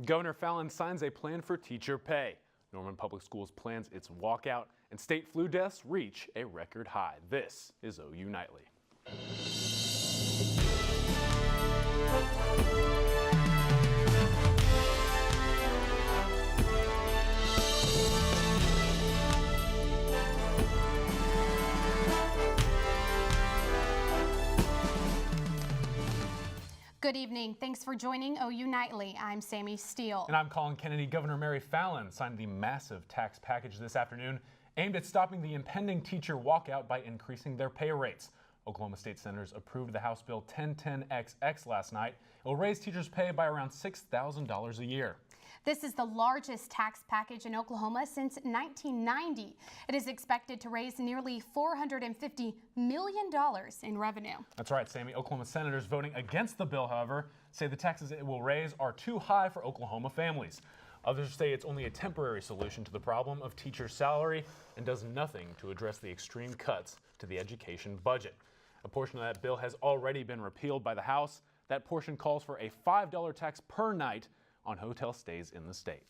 Governor Fallin signs a plan for teacher pay. Norman Public Schools plans its walkout, and state flu deaths reach a record high. This is OU Nightly. Good evening. Thanks for joining OU Nightly. I'm Sammi Steele. And I'm Collin Kennedy. Governor Mary Fallin signed the massive tax package this afternoon aimed at stopping the impending teacher walkout by increasing their pay rates. Oklahoma State senators approved the House Bill 1010XX last night. It will raise teachers' pay by around $6,000 a year. This is the largest tax package in Oklahoma since 1990. It is expected to raise nearly $450 million in revenue. That's right, Sammy. Oklahoma senators voting against the bill, however, say the taxes it will raise are too high for Oklahoma families. Others say it's only a temporary solution to the problem of teachers' salary and does nothing to address the extreme cuts to the education budget. A portion of that bill has already been repealed by the House. That portion calls for a $5 tax per night on hotel stays in the state.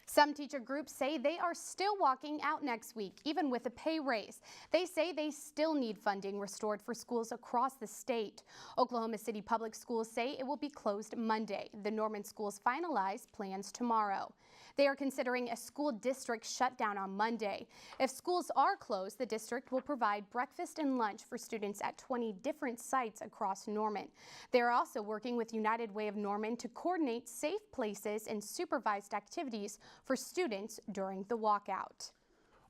Some teacher groups say they are still walking out next week, even with a pay raise. They say they still need funding restored for schools across the state. Oklahoma City Public Schools say it will be closed Monday. The Norman schools finalize plans tomorrow. They are considering a school district shutdown on Monday. If schools are closed, the district will provide breakfast and lunch for students at 20 different sites across Norman. They are also working with United Way of Norman to coordinate safe places and supervised activities for students during the walkout.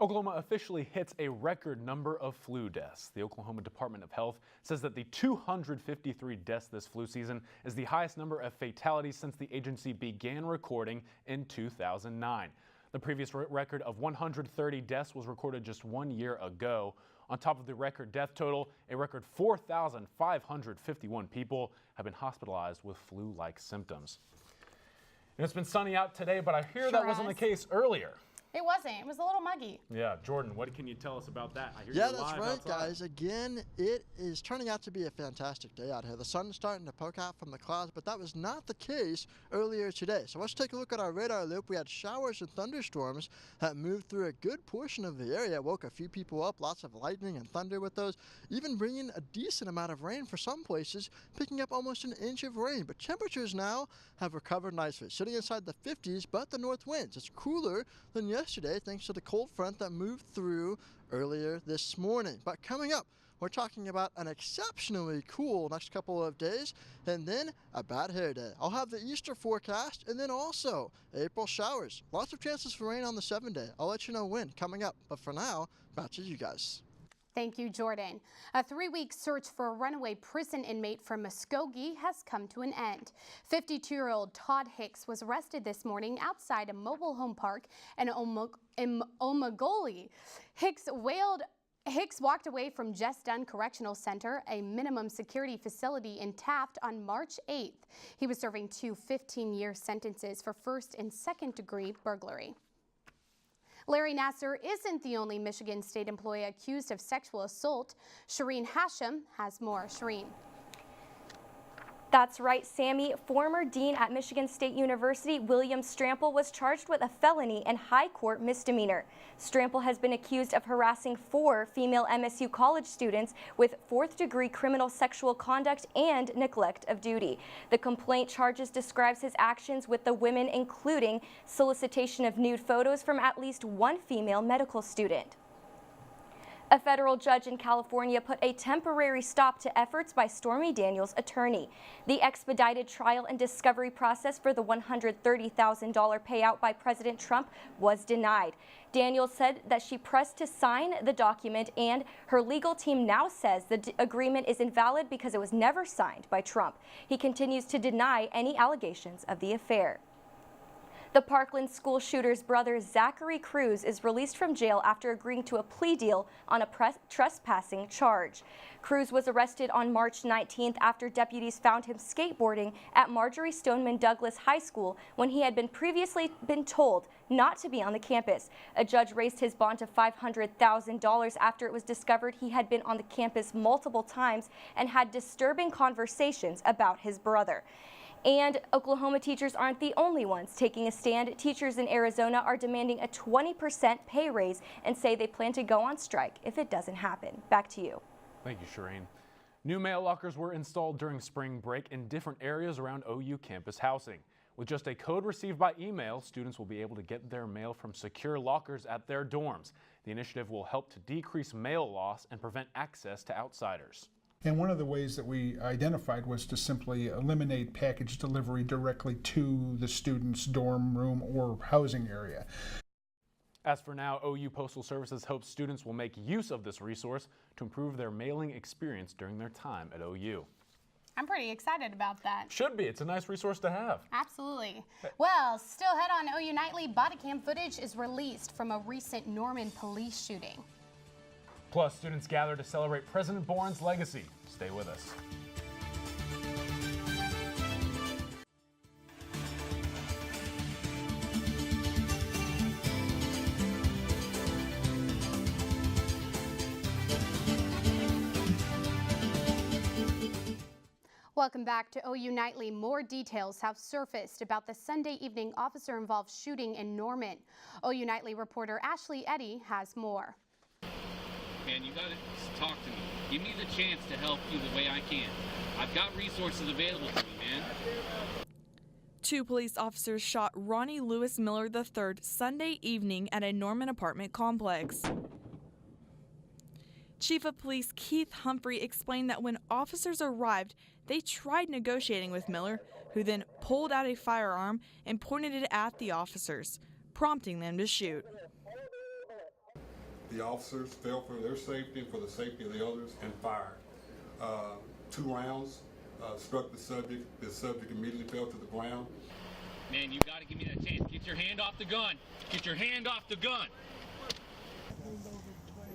Oklahoma officially hits a record number of flu deaths. The Oklahoma Department of Health says that the 253 deaths this flu season is the highest number of fatalities since the agency began recording in 2009. The previous record of 130 deaths was recorded just 1 year ago. On top of the record death total, a record 4,551 people have been hospitalized with flu-like symptoms. It's been sunny out today, but I hear that wasn't the case earlier. It wasn't. It was a little muggy. Yeah, Jordan, what can you tell us about that? I hear yeah, you're that's live right, outside. guys. Again, it is turning out to be a fantastic day out here. The sun's starting to poke out from the clouds, but that was not the case earlier today. So let's take a look at our radar loop. We had showers and thunderstorms that moved through a good portion of the area. Woke a few people up, lots of lightning and thunder with those, even bringing a decent amount of rain for some places, picking up almost an inch of rain. But temperatures now have recovered nicely, sitting inside the 50s, but the north winds. It's cooler than yesterday thanks to the cold front that moved through earlier this morning. But coming up, we're talking about an exceptionally cool next couple of days and then a bad hair day. I'll have the Easter forecast and then also April showers. Lots of chances for rain on the 7-day. I'll let you know when coming up. But for now, back to you guys. Thank you, Jordan. A 3-week search for a runaway prison inmate from Muskogee has come to an end. 52-year-old Todd Hicks was arrested this morning outside a mobile home park in Omagoli. Hicks walked away from Just Done Correctional Center, a minimum security facility in Taft, on March 8th. He was serving 2 15-year sentences for first and second-degree burglary. Larry Nassar isn't the only Michigan State employee accused of sexual assault. Shereen Hashem has more. Shereen. That's right, Sammy. Former dean at Michigan State University, William Strample, was charged with a felony and high court misdemeanor. Strample has been accused of harassing 4 female MSU college students with 4th-degree criminal sexual conduct and neglect of duty. The complaint charges describes his actions with the women, including solicitation of nude photos from at least 1 female medical student. A federal judge in California put a temporary stop to efforts by Stormy Daniels' attorney. The expedited trial and discovery process for the $130,000 payout by President Trump was denied. Daniels said that she pressed to sign the document, and her legal team now says the agreement is invalid because it was never signed by Trump. He continues to deny any allegations of the affair. The Parkland school shooter's brother, Zachary Cruz, is released from jail after agreeing to a plea deal on a trespassing charge. Cruz was arrested on March 19th after deputies found him skateboarding at Marjorie Stoneman Douglas High School when he had previously been told not to be on the campus. A judge raised his bond to $500,000 after it was discovered he had been on the campus multiple times and had disturbing conversations about his brother. And Oklahoma teachers aren't the only ones taking a stand. Teachers in Arizona are demanding a 20% pay raise and say they plan to go on strike if it doesn't happen. Back to you. Thank you, Shereen. New mail lockers were installed during spring break in different areas around OU campus housing. With just a code received by email, students will be able to get their mail from secure lockers at their dorms. The initiative will help to decrease mail loss and prevent access to outsiders. And one of the ways that we identified was to simply eliminate package delivery directly to the student's dorm room or housing area. As for now, OU Postal Services hopes students will make use of this resource to improve their mailing experience during their time at OU. I'm pretty excited about that. Should be. It's a nice resource to have. Absolutely. Well, still head on OU Nightly. Body cam footage is released from a recent Norman police shooting. Plus, students gather to celebrate President Bourne's legacy. Stay with us. Welcome back to OU Nightly. More details have surfaced about the Sunday evening officer-involved shooting in Norman. OU Nightly reporter Ashley Eddy has more. Man, you gotta talk to me. Give me the chance to help you the way I can. I've got resources available to me, man. 2 police officers shot Ronnie Lewis Miller III Sunday evening at a Norman apartment complex. Chief of Police Keith Humphrey explained that when officers arrived, they tried negotiating with Miller, who then pulled out a firearm and pointed it at the officers, prompting them to shoot. The officers felt for their safety and for the safety of the others and fired. 2 rounds struck the subject. The subject immediately fell to the ground. Man, you gotta give me that chance. Get your hand off the gun. Get your hand off the gun.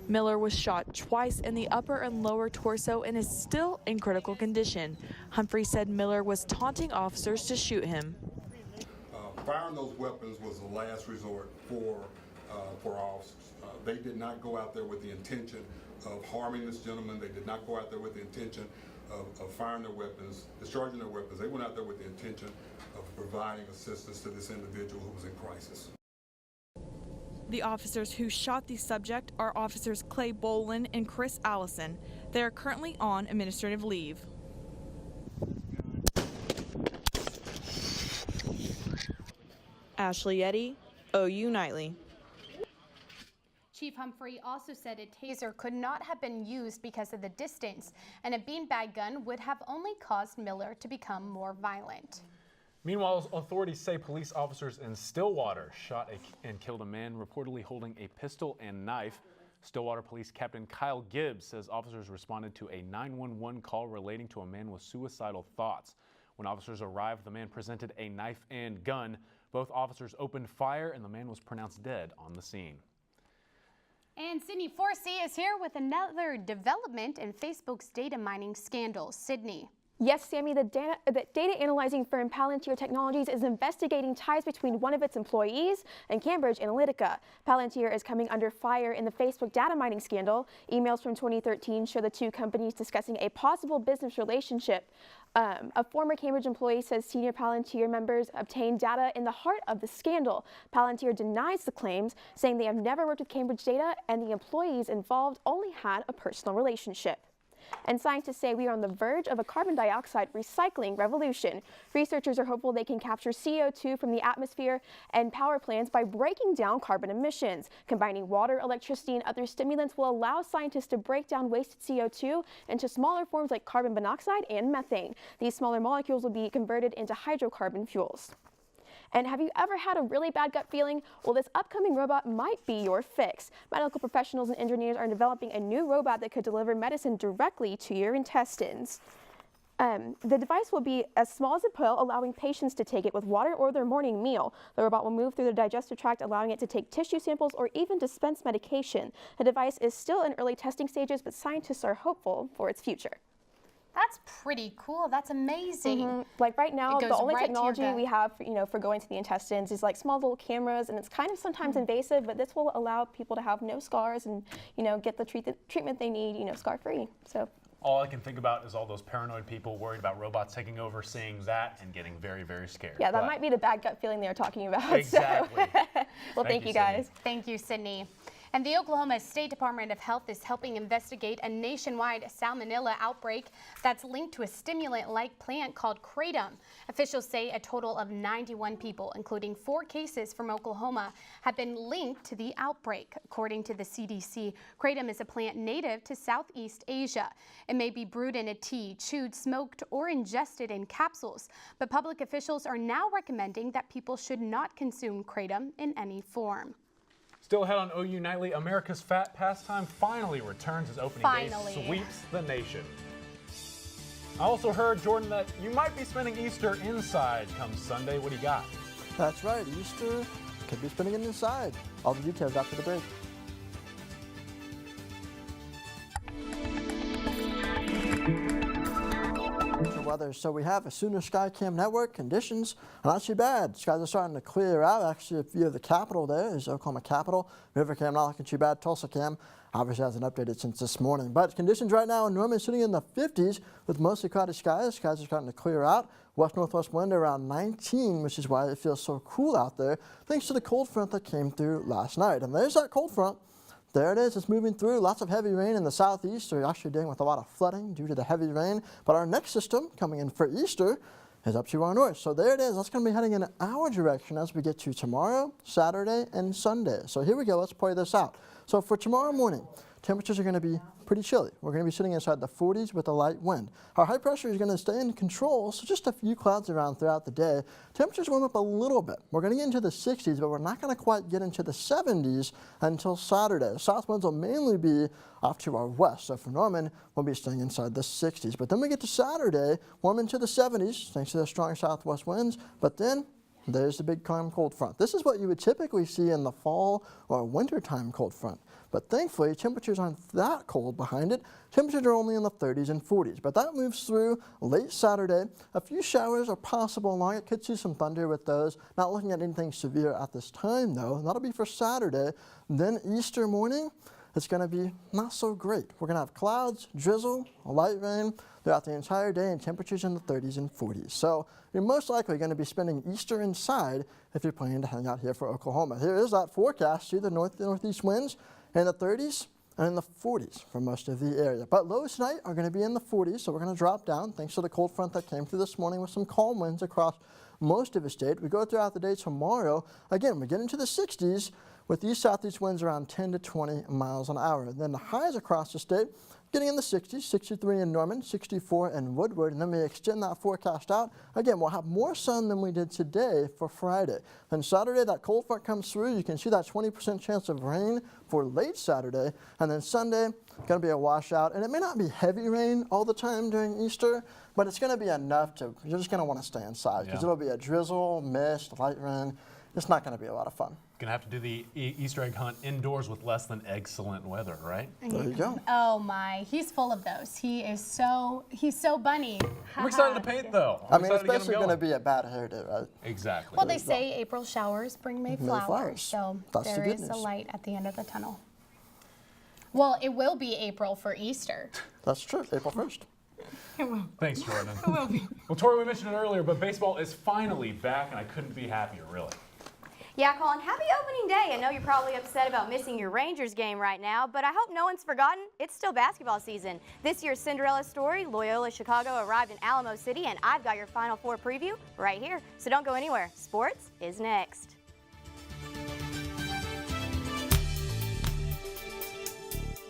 Miller was shot twice in the upper and lower torso and is still in critical condition. Humphrey said Miller was taunting officers to shoot him. Firing those weapons was the last resort for officers. They did not go out there with the intention of harming this gentleman. They did not go out there with the intention of firing their weapons, discharging their weapons. They went out there with the intention of providing assistance to this individual who was in crisis. The officers who shot the subject are officers Clay Bolin and Chris Allison. They are currently on administrative leave. Ashley Eddy, OU Nightly. Chief Humphrey also said a taser could not have been used because of the distance, and a beanbag gun would have only caused Miller to become more violent. Meanwhile, authorities say police officers in Stillwater shot and killed a man reportedly holding a pistol and knife. Stillwater Police Captain Kyle Gibbs says officers responded to a 911 call relating to a man with suicidal thoughts. When officers arrived, the man presented a knife and gun. Both officers opened fire and the man was pronounced dead on the scene. And Sidney Forsey is here with another development in Facebook's data mining scandal. Sidney. Yes, Sammy, the data analyzing firm Palantir Technologies is investigating ties between one of its employees and Cambridge Analytica. Palantir is coming under fire in the Facebook data mining scandal. Emails from 2013 show the 2 companies discussing a possible business relationship. A former Cambridge employee says senior Palantir members obtained data in the heart of the scandal. Palantir denies the claims, saying they have never worked with Cambridge data and the employees involved only had a personal relationship. And scientists say we are on the verge of a carbon dioxide recycling revolution. Researchers are hopeful they can capture CO2 from the atmosphere and power plants by breaking down carbon emissions. Combining water, electricity, and other stimulants will allow scientists to break down wasted CO2 into smaller forms like carbon monoxide and methane. These smaller molecules will be converted into hydrocarbon fuels. And have you ever had a really bad gut feeling? Well, this upcoming robot might be your fix. Medical professionals and engineers are developing a new robot that could deliver medicine directly to your intestines. The device will be as small as a pill, allowing patients to take it with water or their morning meal. The robot will move through the digestive tract, allowing it to take tissue samples or even dispense medication. The device is still in early testing stages, but scientists are hopeful for its future. That's pretty cool. That's amazing. Like right now, the only right technology we have, for going to the intestines is like small little cameras, and it's kind of sometimes invasive, but this will allow people to have no scars and, get the treatment they need, scar-free. So all I can think about is all those paranoid people worried about robots taking over, seeing that and getting very, very scared. Yeah, that might be the bad gut feeling they were talking about. Exactly. So. Well, thank you guys. Sydney. Thank you, Sydney. And the Oklahoma State Department of Health is helping investigate a nationwide salmonella outbreak that's linked to a stimulant-like plant called kratom. Officials say a total of 91 people, including 4 cases from Oklahoma, have been linked to the outbreak. According to the CDC, kratom is a plant native to Southeast Asia. It may be brewed in a tea, chewed, smoked, or ingested in capsules. But public officials are now recommending that people should not consume kratom in any form. Still ahead on OU Nightly, America's Fat Pastime finally returns as opening day sweeps the nation. I also heard, Jordan, that you might be spending Easter inside come Sunday. What do you got? That's right, Easter could be spending it inside. All the details after the break. Weather. So we have a Sooner Skycam network. Conditions are not too bad. Skies are starting to clear out. Actually, a view of the Capitol there is Oklahoma Capitol. River Cam not looking too bad. Tulsa Cam obviously hasn't updated since this morning. But conditions right now in Norman sitting in the 50s with mostly cloudy skies. Skies are starting to clear out. West-northwest wind around 19, which is why it feels so cool out there, thanks to the cold front that came through last night. And there's that cold front. There it is, it's moving through. Lots of heavy rain in the southeast. We're actually dealing with a lot of flooding due to the heavy rain. But our next system coming in for Easter is up to our north. So there it is. That's going to be heading in our direction as we get to tomorrow, Saturday, and Sunday. So here we go. Let's play this out. So for tomorrow morning, temperatures are going to be pretty chilly. We're going to be sitting inside the 40s with a light wind. Our high pressure is going to stay in control, so just a few clouds around throughout the day. Temperatures warm up a little bit. We're going to get into the 60s, but we're not going to quite get into the 70s until Saturday. South winds will mainly be off to our west, so for Norman, we'll be staying inside the 60s. But then we get to Saturday, warm into the 70s, thanks to the strong southwest winds, but then there's the big calm cold front. This is what you would typically see in the fall or wintertime cold front. But thankfully, temperatures aren't that cold behind it. Temperatures are only in the 30s and 40s. But that moves through late Saturday. A few showers are possible along it. Could see some thunder with those. Not looking at anything severe at this time, though. That'll be for Saturday. Then Easter morning, it's going to be not so great. We're going to have clouds, drizzle, light rain throughout the entire day, and temperatures in the 30s and 40s. So you're most likely going to be spending Easter inside if you're planning to hang out here for Oklahoma. Here is that forecast. See the northeast winds in the 30s and in the 40s for most of the area. But lows tonight are going to be in the 40s, so we're going to drop down thanks to the cold front that came through this morning with some calm winds across most of the state. We go throughout the day tomorrow. Again, we get into the 60s with these southeast winds around 10 to 20 miles an hour. And then the highs across the state getting in the 60s, 63 in Norman, 64 in Woodward, and then we extend that forecast out. Again, we'll have more sun than we did today for Friday. Then Saturday, that cold front comes through. You can see that 20% chance of rain for late Saturday. And then Sunday, going to be a washout. And it may not be heavy rain all the time during Easter, but it's going to be enough to, you're just going to want to stay inside because it'll be a drizzle, mist, light rain. It's not going to be a lot of fun. Gonna have to do the Easter egg hunt indoors with less than excellent weather, right? There you go. Oh my, he's full of those. He's so bunny. I'm excited to paint though. I mean, especially going to be a bad hair day, right? Exactly. Well, they say April showers bring May flowers, so that's there the good is a news. light at the end of the tunnel. Well, it will be April for Easter. That's true, April 1st. Thanks, Jordan. It will be. Well, Tori, we mentioned it earlier, but baseball is finally back, and I couldn't be happier, really. Yeah, Collin, happy opening day. I know you're probably upset about missing your Rangers game right now, but I hope no one's forgotten it's still basketball season. This year's Cinderella story, Loyola Chicago arrived in Alamo City, and I've got your Final Four preview right here. So don't go anywhere. Sports is next.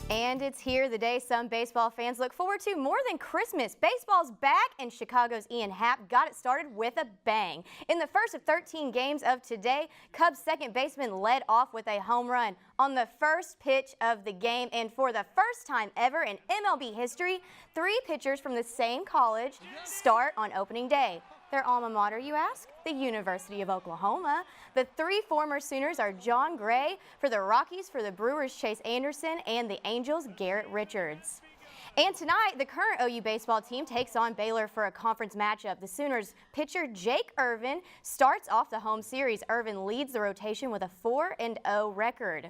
And it's here, the day some baseball fans look forward to more than Christmas. Baseball's back, and Chicago's Ian Happ got it started with a bang. In the first of 13 games of today, Cubs second baseman led off with a home run on the first pitch of the game. And for the first time ever in MLB history, 3 pitchers from the same college start on opening day. Their alma mater, you ask? The University of Oklahoma. The 3 former Sooners are John Gray for the Rockies, for the Brewers Chase Anderson, and the Angels Garrett Richards. And tonight, the current OU baseball team takes on Baylor for a conference matchup. The Sooners pitcher Jake Irvin starts off the home series. Irvin leads the rotation with a 4-0 record.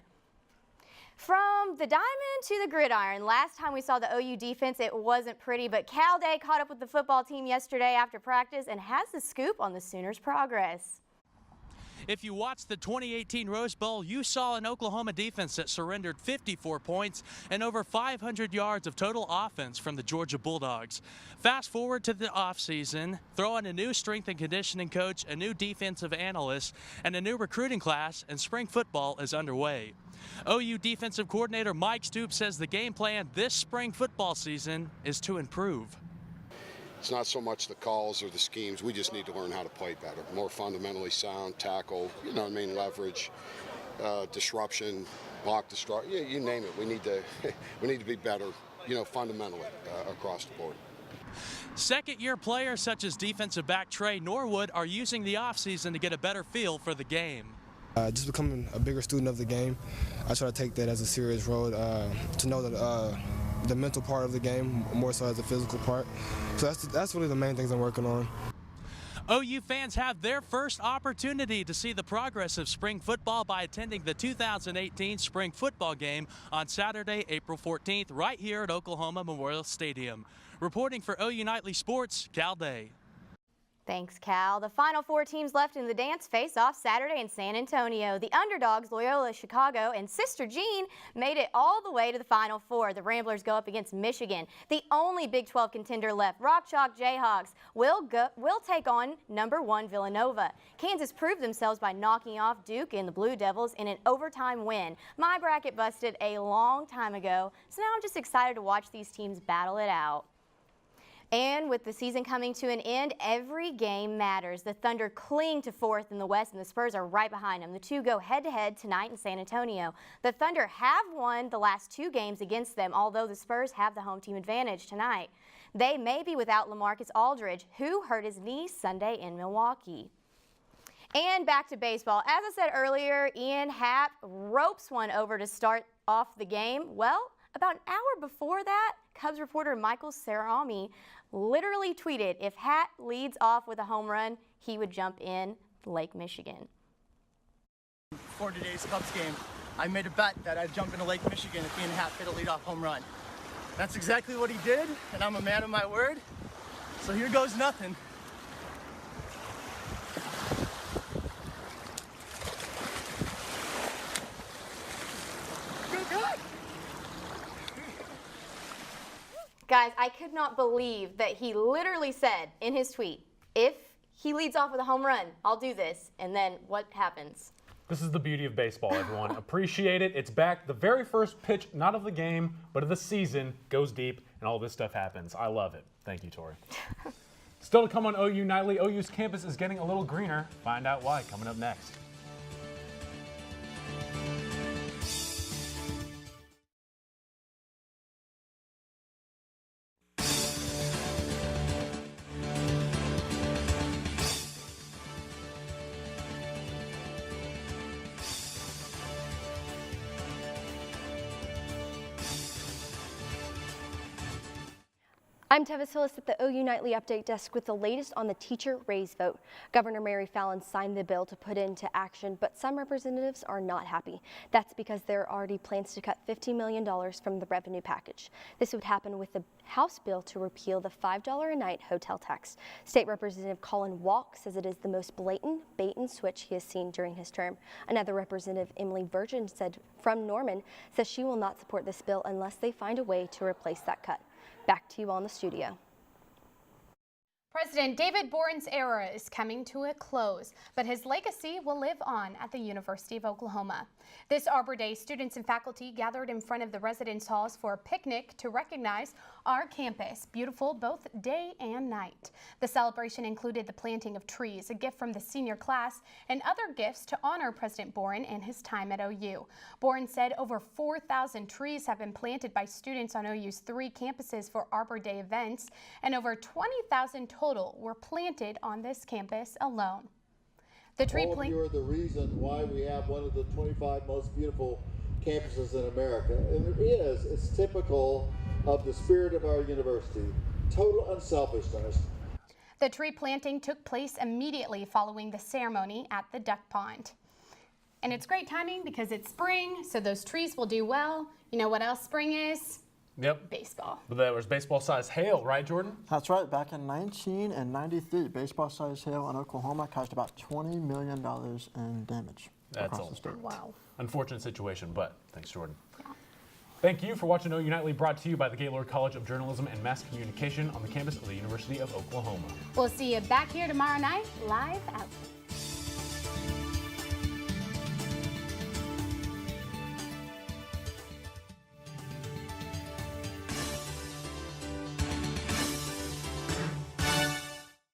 From the diamond to the gridiron, last time we saw the OU defense, it wasn't pretty, but Cal Day caught up with the football team yesterday after practice and has the scoop on the Sooners' progress. If you watched the 2018 Rose Bowl, you saw an Oklahoma defense that surrendered 54 points and over 500 yards of total offense from the Georgia Bulldogs. Fast forward to the offseason, throw in a new strength and conditioning coach, a new defensive analyst, and a new recruiting class, and spring football is underway. OU defensive coordinator Mike Stoops says the game plan this spring football season is to improve. It's not so much the calls or the schemes. We just need to learn how to play better, more fundamentally sound, tackle, you know what I mean, leverage, disruption, block disrupt, you name it. We need to be better, you know, fundamentally across the board. Second-year players such as defensive back Trey Norwood are using the offseason to get a better feel for the game. Just becoming a bigger student of the game. I try to take that as a serious road to know that the mental part of the game more so as the physical part. So that's really the main things I'm working on. OU fans have their first opportunity to see the progress of spring football by attending the 2018 spring football game on Saturday, April 14th, right here at Oklahoma Memorial Stadium. Reporting for OU Nightly Sports, Cal Day. Thanks, Cal. The final 4 teams left in the dance face off Saturday in San Antonio. The underdogs, Loyola Chicago and Sister Jean, made it all the way to the Final Four. The Ramblers go up against Michigan. The only Big 12 contender left, Rock Chalk Jayhawks, will take on #1 Villanova. Kansas proved themselves by knocking off Duke and the Blue Devils in an overtime win. My bracket busted a long time ago, so now I'm just excited to watch these teams battle it out. And with the season coming to an end, every game matters. The Thunder cling to 4th in the West, and the Spurs are right behind them. The two go head-to-head tonight in San Antonio. The Thunder have won the last 2 games against them, although the Spurs have the home team advantage tonight. They may be without LaMarcus Aldridge, who hurt his knee Sunday in Milwaukee. And back to baseball. As I said earlier, Ian Happ ropes one over to start off the game. Well, about an hour before that, Cubs reporter Michael Cerami literally tweeted if Happ leads off with a home run, he would jump in Lake Michigan. For today's Cubs game, I made a bet that I'd jump into Lake Michigan if Ian Happ hit a leadoff home run. That's exactly what he did, and I'm a man of my word. So here goes nothing. Guys, I could not believe that he literally said in his tweet, if he leads off with a home run, I'll do this. And then what happens? This is the beauty of baseball, everyone. Appreciate it. It's back. The very first pitch, not of the game, but of the season, goes deep, and all this stuff happens. I love it. Thank you, Tori. Still to come on OU Nightly, OU's campus is getting a little greener. Find out why coming up next. I'm Tevis Hillis at the OU Nightly Update Desk with the latest on the teacher raise vote. Governor Mary Fallin signed the bill to put into action, but some representatives are not happy. That's because there are already plans to cut $50 million from the revenue package. This would happen with the House bill to repeal the $5 a night hotel tax. State Representative Collin says it is the most blatant bait and switch he has seen during his term. Another representative, Emily Virgin, from Norman, says she will not support this bill unless they find a way to replace that cut. Back to you all in the studio. President David Boren's era is coming to a close, but his legacy will live on at the University of Oklahoma. This Arbor Day, students and faculty gathered in front of the residence halls for a picnic to recognize our campus, beautiful both day and night. The celebration included the planting of trees, a gift from the senior class, and other gifts to honor President Boren and his time at OU. Boren said over 4,000 trees have been planted by students on OU's 3 campuses for Arbor Day events, and over 20,000 total were planted on this campus alone. The tree All of you are the reason why we have one of the 25 most beautiful campuses in America. And it's typical of the spirit of our university, total unselfishness. The tree planting took place immediately following the ceremony at the duck pond. And it's great timing because it's spring, so those trees will do well. You know what else spring is? Yep. Baseball. But there was baseball-sized hail, right, Jordan? That's right. Back in 1993, baseball-sized hail in Oklahoma caused about $20 million in damage across the state. Wow. Unfortunate situation, but thanks, Jordan. Thank you for watching OU Nightly, brought to you by the Gaylord College of Journalism and Mass Communication on the campus of the University of Oklahoma. We'll see you back here tomorrow night, live out.